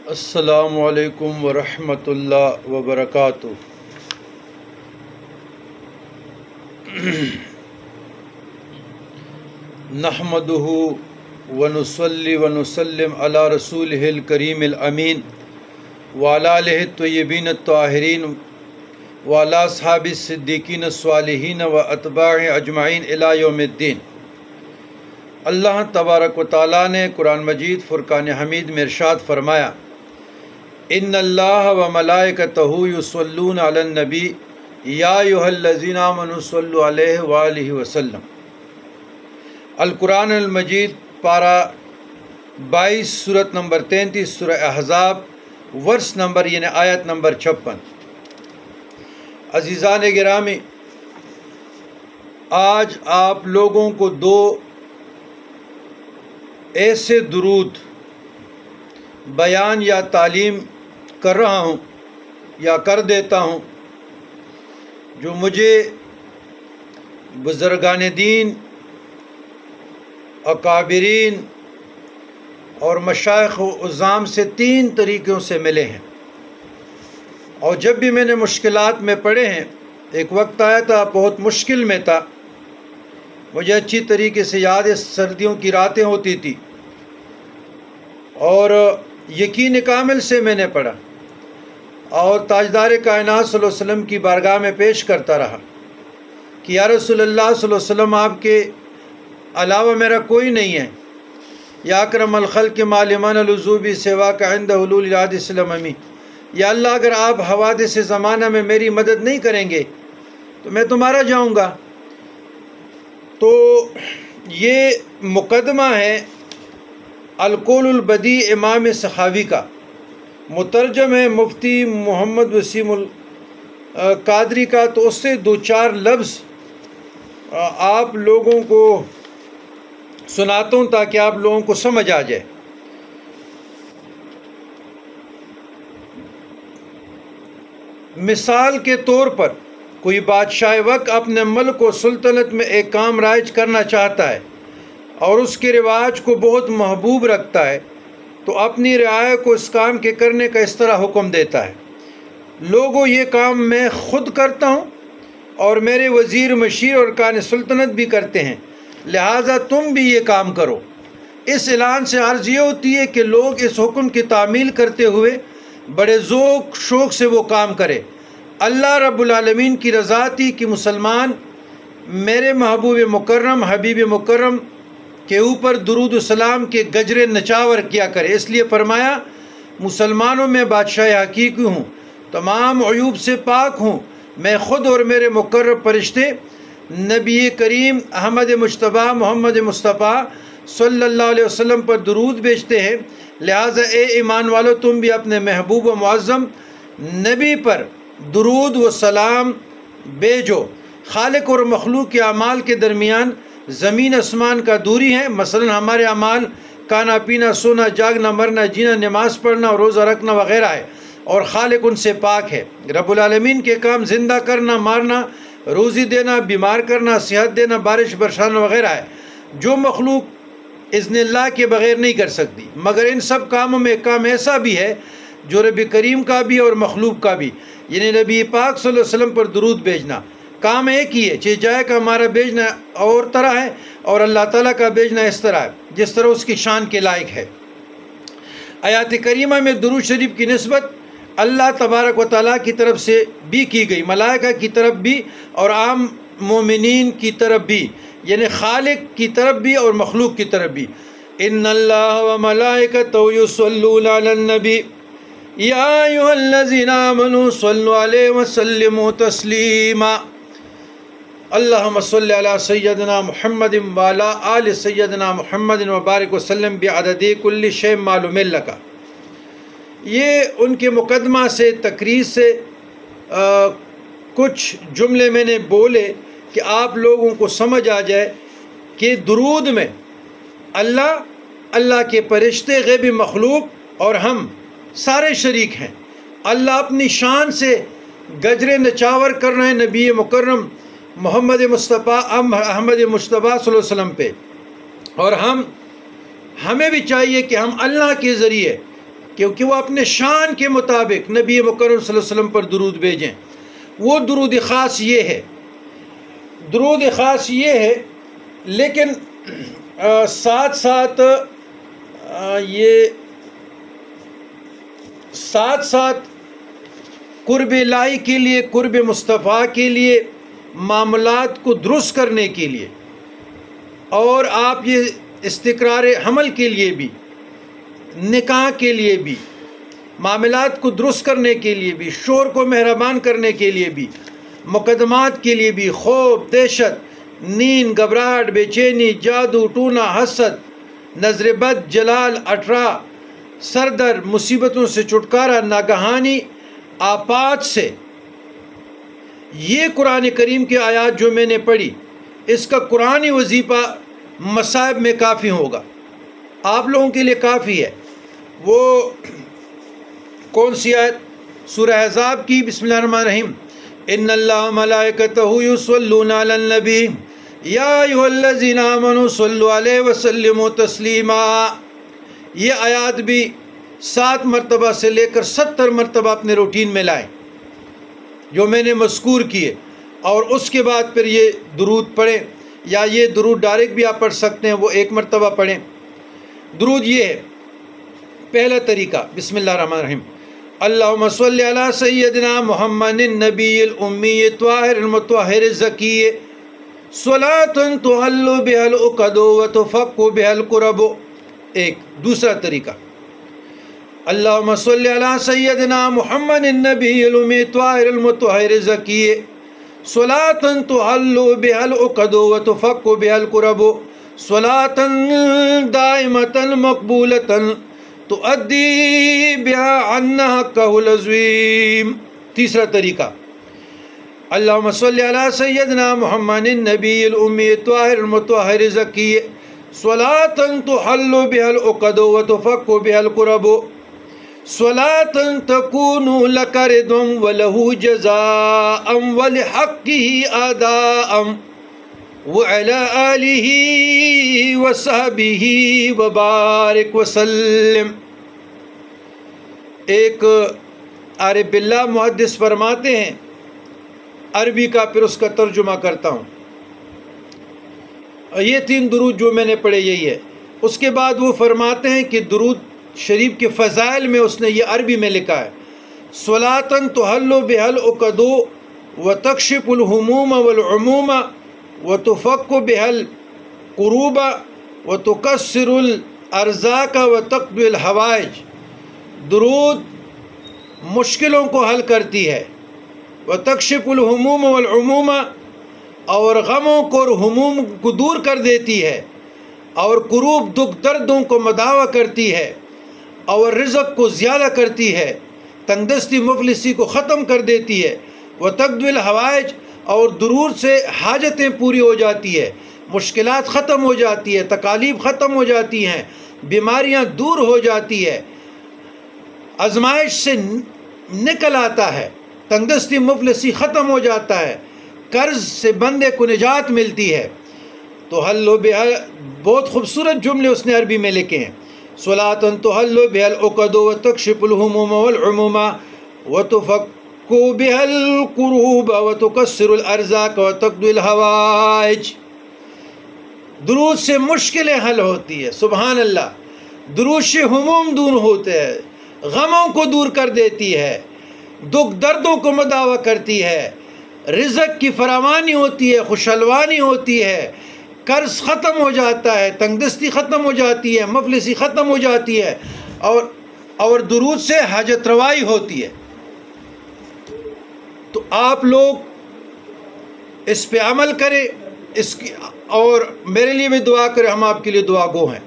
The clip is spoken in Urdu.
السلام علیکم ورحمۃ اللہ وبرکاتہ۔ نحمدہ ونصلی ونسلم علی رسولہ الکریم الامین وعلی آلہ الطیبین الطاہرین وعلی اصحاب الصدیقین الصالحین واتباع اجمعین الی یوم الدین۔ اللہ تبارک و تعالیٰ نے قرآن مجید فرقان حمید میں ارشاد فرمایا، ان اللہ و ملائکتہ یصلون علی النبی یا ایھا الذین آمنوا صلوا علیہ وآلہ وسلم۔ القرآن المجید پارہ 22 سورت نمبر 33 سورہ احزاب ورس نمبر یعنی آیت نمبر 56۔ عزیزان گرامی، آج آپ لوگوں کو دو ایسے درود بیان یا تعلیم کر رہا ہوں یا کر دیتا ہوں جو مجھے بزرگان دین، اکابرین اور مشائخ و عظام سے 3 طریقوں سے ملے ہیں، اور جب بھی میں نے مشکلات میں پڑے ہیں، ایک وقت آیا تھا بہت مشکل میں تھا، مجھے اچھی طریقے سے یاد ہے، سردیوں کی راتیں ہوتی تھی اور یقین کامل سے میں نے پڑھا اور تاجدار کائنات صلی اللہ علیہ وسلم کی بارگاہ میں پیش کرتا رہا کہ یا رسول اللہ صلی اللہ علیہ وسلم، آپ کے علاوہ میرا کوئی نہیں ہے، یا اکرم الخلق ما لمن العذوب سواک عند حلول الحادث الاممی، یا اللہ اگر آپ حوادث زمانہ میں میری مدد نہیں کریں گے تو میں تمہارا جاؤں گا۔ تو یہ مقدمہ ہے القول البدیع امام سخاوی کا، مترجم ہے مفتی محمد وسیم القادری کا، تو اس سے 2-4 لفظ آپ لوگوں کو سناتا ہوں تاکہ آپ لوگوں کو سمجھ آ جائے۔ مثال کے طور پر کوئی بادشاہ وقت اپنے ملک و سلطنت میں ایک کام رائج کرنا چاہتا ہے اور اس کے رواج کو بہت محبوب رکھتا ہے، تو اپنی رعایا کو اس کام کے کرنے کا اس طرح حکم دیتا ہے، لوگوں یہ کام میں خود کرتا ہوں اور میرے وزیر مشیر اور ارکان سلطنت بھی کرتے ہیں، لہٰذا تم بھی یہ کام کرو۔ اس اعلان سے عرض یہ ہوتی ہے کہ لوگ اس حکم کی تعمیل کرتے ہوئے بڑے ذوق شوق سے وہ کام کرے۔ اللہ رب العالمین کی رضا تھی کہ مسلمان میرے محبوب مکرم حبیب مکرم کے اوپر درود و سلام کے گجرے نچاور کیا کرے، اس لیے فرمایا مسلمانوں میں بادشاہ حقیقی ہوں، تمام عیوب سے پاک ہوں، میں خود اور میرے مقرب فرشتے نبی کریم احمد مجتبیٰ محمد مصطفیٰ صلی اللہ علیہ وسلم پر درود بھیجتے ہیں، لہٰذا اے ایمان والو تم بھی اپنے محبوب و معظم نبی پر درود و سلام بھیجو۔ خالق اور مخلوق کے اعمال کے درمیان زمین اسمان کا دوری ہے، مثلا ہمارے اعمال کھانا پینا سونا جاگنا مرنا جینا نماز پڑھنا اور روزہ رکھنا وغیرہ ہے، اور خالق ان سے پاک ہے۔ رب العالمین کے کام زندہ کرنا مارنا روزی دینا بیمار کرنا صحت دینا بارش برسانا وغیرہ ہے، جو مخلوق اذن اللہ کے بغیر نہیں کر سکتی، مگر ان سب کاموں میں ایک کام ایسا بھی ہے جو رب کریم کا بھی اور مخلوق کا بھی، یعنی نبی پاک صلی اللہ علیہ وسلم پر درود بھیجنا۔ کام ایک ہی ہے، چہ جائے کا ہمارا بھیجنا اور طرح ہے اور اللہ تعالیٰ کا بھیجنا اس طرح ہے جس طرح اس کی شان کے لائق ہے۔ آیات کریمہ میں درود شریف کی نسبت اللہ تبارک و تعالیٰ کی طرف سے بھی کی گئی، ملائکہ کی طرف بھی اور عام مومنین کی طرف بھی، یعنی خالق کی طرف بھی اور مخلوق کی طرف بھی۔ ان اللہ و ملائکتہ یصلون علی النبی یا ایھا الذین آمنوا صلوا علیہ وسلموا تسلیما۔ اللہم صلی علی سیدنا محمد وعلی آل سیدنا محمد وبارک وسلم بعدد کل شیء معلوم لک۔ یہ ان کے مقدمہ سے تقریر سے کچھ جملے میں نے بولے کہ آپ لوگوں کو سمجھ آ جائے کہ درود میں اللہ کے فرشتے غیبی مخلوق اور ہم سارے شریک ہیں۔ اللہ اپنی شان سے گجرے نچاور کر رہے ہیں نبی مکرم محمد مصطفیٰ احمد مصطفیٰ صلی اللہ علیہ وسلم پہ، اور ہمیں بھی چاہیے کہ ہم اللہ کے ذریعے کیونکہ وہ اپنے شان کے مطابق نبی مکرم صلی اللہ علیہ وسلم پر درود بھیجیں۔ وہ درود خاص یہ ہے، درود خاص یہ ہے، لیکن ساتھ ساتھ قرب الہی کے لیے، قرب مصطفیٰ کے لیے، معاملات کو درست کرنے کے لیے، اور آپ یہ استقرار حمل کے لیے بھی، نکاح کے لیے بھی، معاملات کو درست کرنے کے لیے بھی، شوہر کو مہربان کرنے کے لیے بھی، مقدمات کے لیے بھی، خوف، دہشت، نیند، گھبراہٹ، بے چینی، جادو ٹونا، حسد، نظر بد، جلال، اٹرا، سر درد، مصیبتوں سے چھٹکارا، ناگہانی آفات سے، یہ قرآن کریم کی آیات جو میں نے پڑھی، اس کا قرآنی وظیفہ مصائب میں کافی ہوگا، آپ لوگوں کے لیے کافی ہے۔ وہ کون سی آیت؟ سورہ احزاب کی، بسم اللہ الرحمن الرحیم، ان اللہ ملائکتہ یصلون علی النبی یا ایھا الذین آمنوا صلوا علیہ وسلموا تسلیما۔ یہ آیات بھی 7 مرتبہ سے لے کر 70 مرتبہ اپنے روٹین میں لائیں جو میں نے مذکور کیے، اور اس کے بعد پھر یہ درود پڑھیں، یا یہ درود ڈائریکٹ بھی آپ پڑھ سکتے ہیں، وہ 1 مرتبہ پڑھیں۔ درود یہ ہے، پہلا طریقہ، بسم اللہ الرحمن الرحیم، اللہم صلی علی سیدنا محمد النبی الامی الطاہر المطہر الزکی صلاۃ تحل بها العقد وتفک بها الکرب۔ ایک دوسرا طریقہ، اللہم صلی علی سیدنا محمد النبی الامی الطاہر المطہر الزکی صلاۃ تحل بها العقد وتفک بها الکرب صلاۃ دائمۃ مقبولۃ تؤدی بها عنا حقہ العظیم۔ تیسرا طریقہ، اللہم صلی علی سیدنا محمد النبی الامی الطاہر المطہر الزکی صلاۃ تحل بها العقد وتفک بها الکرب صلاۃ تکون لک رضا ولہ جزاء ولحقہ اداء وعلی آلہ وصحبہ وبارک وسلم۔ ایک عارف باللہ محدث فرماتے ہیں، عربی کا پھر اس کا ترجمہ کرتا ہوں، یہ 3 درود جو میں نے پڑھے یہی ہے۔ اس کے بعد وہ فرماتے ہیں کہ درود شریف کے فضائل میں اس نے یہ عربی میں لکھا ہے، صلاۃ تحل بها العقد وتکشف الہموم والعموم وتفک بها الکروب وتکسر الارزاق وتقضی الحوائج۔ درود مشکلوں کو حل کرتی ہے، وتکشف الہموم والعموم، اور غموں کو اور ہموم کو دور کر دیتی ہے، اور کروب دکھ دردوں کو مداوع کرتی ہے، اور رزق کو زیادہ کرتی ہے، تنگ دستی مفلسی کو ختم کر دیتی ہے، وتقضی الحوائج، اور درود سے حاجتیں پوری ہو جاتی ہے، مشکلات ختم ہو جاتی ہے، تکالیف ختم ہو جاتی ہیں، بیماریاں دور ہو جاتی ہے، آزمائش سے نکل آتا ہے، تنگ دستی مفلسی ختم ہو جاتا ہے، قرض سے بندے کو نجات ملتی ہے۔ تو حلو بہت خوبصورت جملے اس نے عربی میں لکھے ہیں، صلاۃ تحل بها العقد وتکشف الہموم والعموم وتفک بها الکروب وتکسر الارزاق وتقضی الحوائج۔ درود سے مشکلیں حل ہوتی ہے، سبحان اللہ، درود سے ہموم دور ہوتے ہیں، غموں کو دور کر دیتی ہے، دکھ دردوں کو مداوع کرتی ہے، رزق کی فراوانی ہوتی ہے، خوشحلوانی ہوتی ہے، قرض ختم ہو جاتا ہے، تنگ دستی ختم ہو جاتی ہے، مفلسی ختم ہو جاتی ہے، اور درود سے حاجت روائی ہوتی ہے۔ تو آپ لوگ اس پہ عمل کریں، اس کی، اور میرے لیے بھی دعا کریں، ہم آپ کے لیے دعا گو ہیں۔